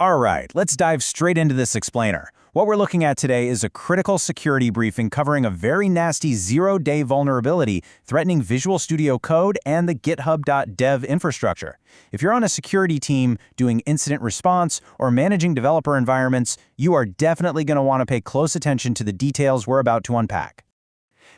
All right, let's dive straight into this explainer. What we're looking at today is a critical security briefing covering a very nasty zero-day vulnerability threatening Visual Studio Code and the github.dev infrastructure. If you're on a security team doing incident response or managing developer environments, you are definitely going to want to pay close attention to the details we're about to unpack.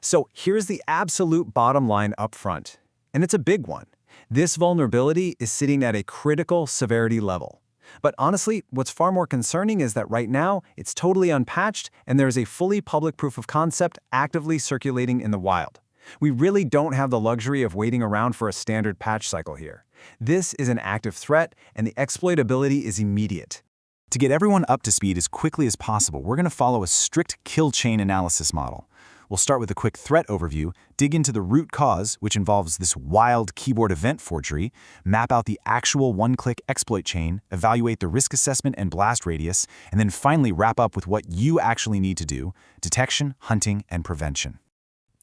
So here's the absolute bottom line up front, and it's a big one. This vulnerability is sitting at a critical severity level. But honestly, what's far more concerning is that right now, it's totally unpatched and there is a fully public proof of concept actively circulating in the wild. We really don't have the luxury of waiting around for a standard patch cycle here. This is an active threat, and the exploitability is immediate. To get everyone up to speed as quickly as possible, we're going to follow a strict kill chain analysis model. We'll start with a quick threat overview, dig into the root cause, which involves this wild keyboard event forgery, map out the actual one-click exploit chain, evaluate the risk assessment and blast radius, and then finally wrap up with what you actually need to do: detection, hunting, and prevention.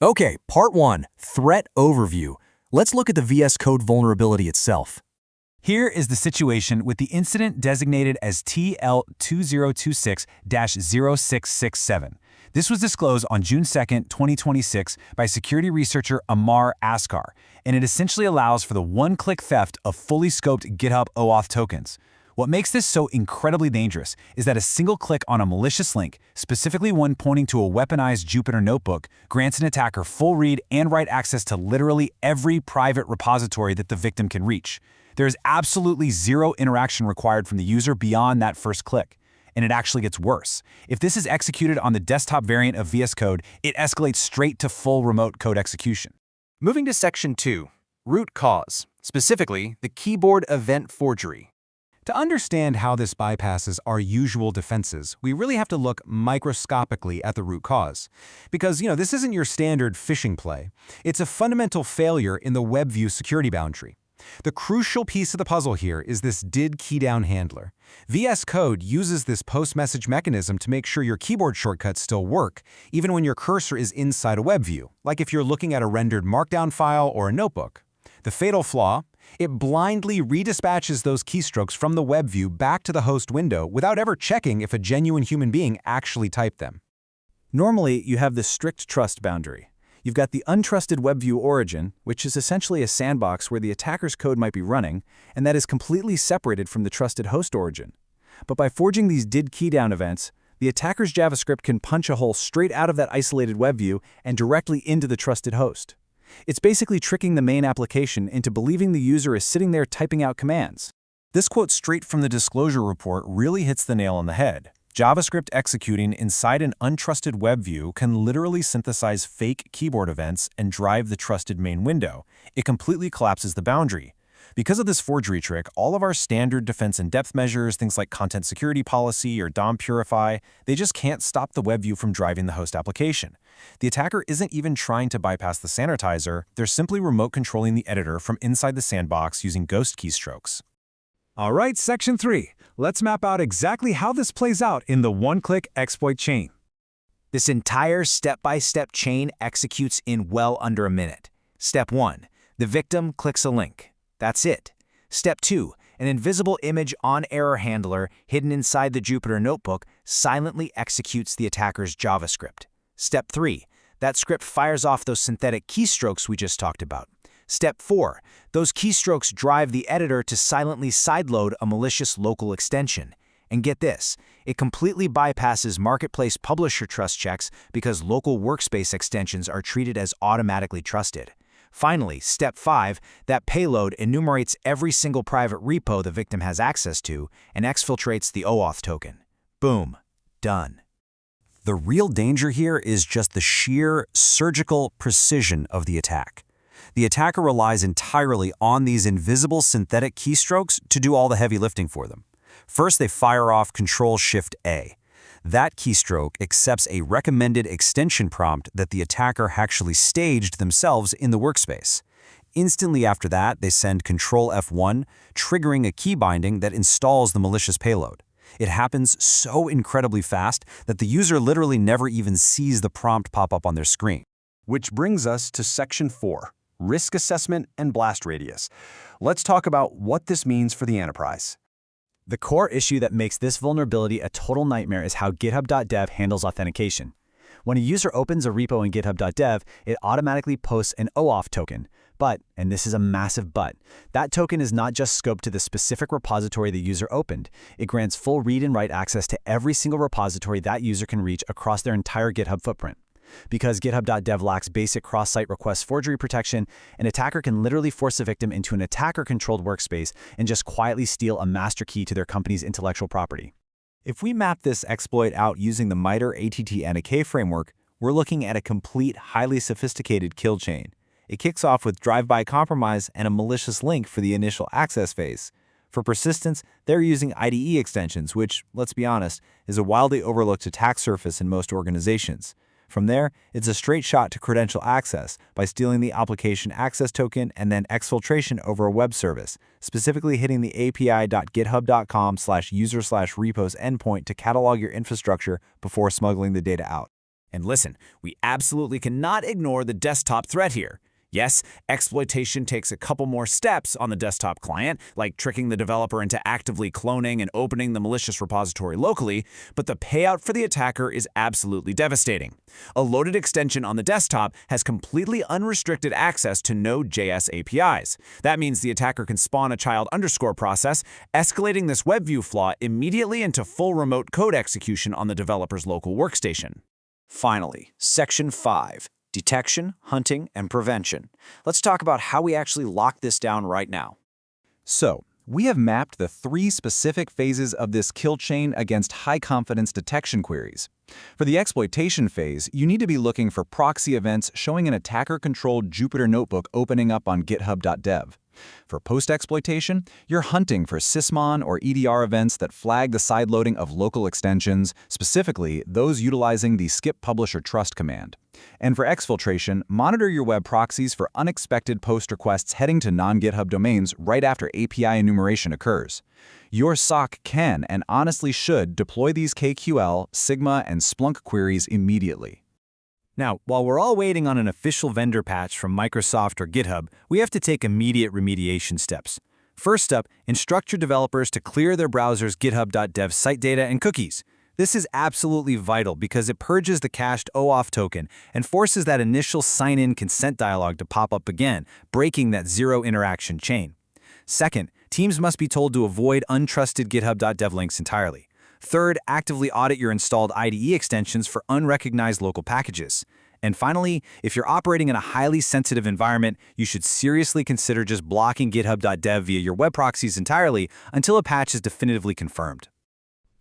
Okay, part 1, threat overview. Let's look at the VS Code vulnerability itself. Here is the situation with the incident designated as TL2026-0667. This was disclosed on June 2, 2026 by security researcher Amar Askar, and it essentially allows for the one-click theft of fully scoped GitHub OAuth tokens. What makes this so incredibly dangerous is that a single click on a malicious link, specifically one pointing to a weaponized Jupyter notebook, grants an attacker full read and write access to literally every private repository that the victim can reach. There is absolutely zero interaction required from the user beyond that first click. And it actually gets worse. If this is executed on the desktop variant of VS Code, it escalates straight to full remote code execution. Moving to section 2, root cause, specifically the keyboard event forgery. To understand how this bypasses our usual defenses, we really have to look microscopically at the root cause. Because, this isn't your standard phishing play. It's a fundamental failure in the webview security boundary. The crucial piece of the puzzle here is this did-keydown handler. VS Code uses this post-message mechanism to make sure your keyboard shortcuts still work, even when your cursor is inside a web view, like if you're looking at a rendered markdown file or a notebook. The fatal flaw? It blindly redispatches those keystrokes from the web view back to the host window without ever checking if a genuine human being actually typed them. Normally, you have the strict trust boundary. You've got the untrusted WebView origin, which is essentially a sandbox where the attacker's code might be running, and that is completely separated from the trusted host origin. But by forging these did-keydown events, the attacker's JavaScript can punch a hole straight out of that isolated WebView and directly into the trusted host. It's basically tricking the main application into believing the user is sitting there typing out commands. This quote straight from the disclosure report really hits the nail on the head. JavaScript executing inside an untrusted web view can literally synthesize fake keyboard events and drive the trusted main window. It completely collapses the boundary. Because of this forgery trick, all of our standard defense in depth measures, things like content security policy or DOM purify, they just can't stop the web view from driving the host application. The attacker isn't even trying to bypass the sanitizer, they're simply remote controlling the editor from inside the sandbox using ghost keystrokes. All right, section 3. Let's map out exactly how this plays out in the one-click exploit chain. This entire step-by-step chain executes in well under a minute. Step 1. The victim clicks a link. That's it. Step 2. An invisible image on error handler hidden inside the Jupyter notebook silently executes the attacker's JavaScript. Step 3. That script fires off those synthetic keystrokes we just talked about. Step 4. Those keystrokes drive the editor to silently sideload a malicious local extension. And get this, it completely bypasses marketplace publisher trust checks because local workspace extensions are treated as automatically trusted. Finally, Step 5, that payload enumerates every single private repo the victim has access to and exfiltrates the OAuth token. Boom. Done. The real danger here is just the sheer surgical precision of the attack. The attacker relies entirely on these invisible synthetic keystrokes to do all the heavy lifting for them. First, they fire off Control-Shift-A. That keystroke accepts a recommended extension prompt that the attacker actually staged themselves in the workspace. Instantly after that, they send Control-F1, triggering a key binding that installs the malicious payload. It happens so incredibly fast that the user literally never even sees the prompt pop up on their screen. Which brings us to section 4. Risk assessment and blast radius. Let's talk about what this means for the enterprise. The core issue that makes this vulnerability a total nightmare is how github.dev handles authentication. When a user opens a repo in github.dev, it automatically posts an OAuth token. But, and this is a massive but, that token is not just scoped to the specific repository the user opened. It grants full read and write access to every single repository that user can reach across their entire GitHub footprint. Because github.dev lacks basic cross-site request forgery protection, an attacker can literally force a victim into an attacker-controlled workspace and just quietly steal a master key to their company's intellectual property. If we map this exploit out using the MITRE ATT-NK framework, we're looking at a complete, highly sophisticated kill chain. It kicks off with drive-by compromise and a malicious link for the initial access phase. For persistence, they're using IDE extensions, which, let's be honest, is a wildly overlooked attack surface in most organizations. From there, it's a straight shot to credential access by stealing the application access token and then exfiltration over a web service, specifically hitting the api.github.com/user/repos endpoint to catalog your infrastructure before smuggling the data out. And listen, we absolutely cannot ignore the desktop threat here. Yes, exploitation takes a couple more steps on the desktop client, like tricking the developer into actively cloning and opening the malicious repository locally, but the payout for the attacker is absolutely devastating. A loaded extension on the desktop has completely unrestricted access to Node.js APIs. That means the attacker can spawn a child underscore process, escalating this webview flaw immediately into full remote code execution on the developer's local workstation. Finally, Section 5. Detection, hunting, and prevention. Let's talk about how we actually lock this down right now. So, we have mapped the 3 specific phases of this kill chain against high-confidence detection queries. For the exploitation phase, you need to be looking for proxy events showing an attacker-controlled Jupyter notebook opening up on github.dev. For post-exploitation, you're hunting for sysmon or EDR events that flag the sideloading of local extensions, specifically those utilizing the skip publisher trust command. And for exfiltration, monitor your web proxies for unexpected post requests heading to non-GitHub domains right after API enumeration occurs. Your SOC can and honestly should deploy these KQL, Sigma, and Splunk queries immediately. Now, while we're all waiting on an official vendor patch from Microsoft or GitHub, we have to take immediate remediation steps. First up, instruct your developers to clear their browser's github.dev site data and cookies. This is absolutely vital because it purges the cached OAuth token and forces that initial sign-in consent dialog to pop up again, breaking that zero interaction chain. Second, teams must be told to avoid untrusted github.dev links entirely. Third, actively audit your installed IDE extensions for unrecognized local packages. And finally, if you're operating in a highly sensitive environment, you should seriously consider just blocking github.dev via your web proxies entirely until a patch is definitively confirmed.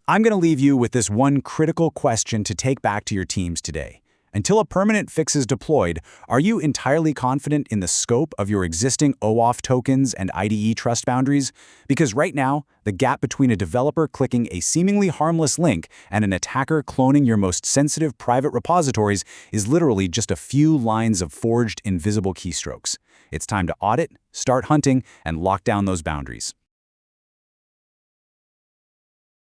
I'm going to leave you with this one critical question to take back to your teams today. Until a permanent fix is deployed, are you entirely confident in the scope of your existing OAuth tokens and IDE trust boundaries? Because right now, the gap between a developer clicking a seemingly harmless link and an attacker cloning your most sensitive private repositories is literally just a few lines of forged invisible keystrokes. It's time to audit, start hunting, and lock down those boundaries.